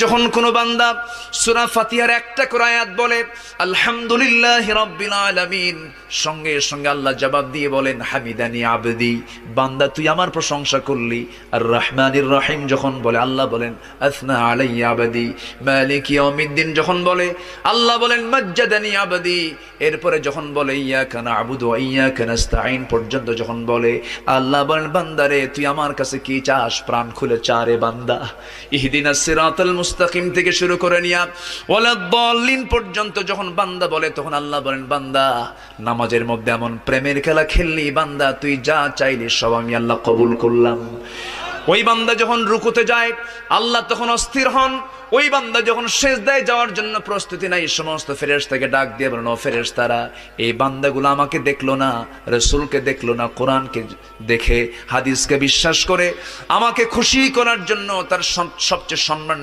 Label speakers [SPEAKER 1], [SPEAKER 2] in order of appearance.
[SPEAKER 1] যখন কোনো বান্দা সূরা ফাতিহার একটা করে আয়াত বলে আলহামদুলিল্লাহি রাব্বিল আলামিন, সঙ্গে সঙ্গে আল্লাহ জবাব দিয়ে বলেন হামিদানি আবদি, বান্দা তুই আমার প্রশংসা করলি। আর রহমানির রহিম যখন বলে আল্লাহ বলেন আসনা আলাইয়া আবদি। মালিক ইয়াউমিদ্দিন যখন বলে আল্লাহ বলেন মাজ্জাদানি আবদি। এরপরে যখন বলে ইয়াকা না'বুদু ওয়া ইয়াকা নাস্তাঈন পর্যন্ত যখন বলে আল্লাহ বলেন বান্দারে তুই আমার কাছে কি চাস, প্রাণ খুলে চা রে বান্দা। ইহদিনাস সিরাতাল মুস্তাকিম থেকে শুরু করে নিয়া ওয়ালাদ-দাল্লিন পর্যন্ত যখন বান্দা বলে তখন আল্লাহ বলেন বান্দা নামাজের মধ্যে এমন প্রেমের খেলা খেললি বান্দা, তুই যা চাইলি সব আমি আল্লাহ কবুল করলাম। ওই বান্দা যখন রুকুতে যায় আল্লাহ তখন অস্থির হন। ওই বান্দা যখন সিজদায় যাওয়ার জন্য প্রস্তুতি নাই, সমস্ত ফেরেশতাকে ডাক দিয়ে বলেন ও ফেরেশতারা, এই বান্দাগুলো আমাকে দেখলো না, রাসূলকে দেখলো না, কোরআনকে দেখে হাদিসকে বিশ্বাস করে আমাকে খুশি করার জন্য তার সবচেয়ে সম্মান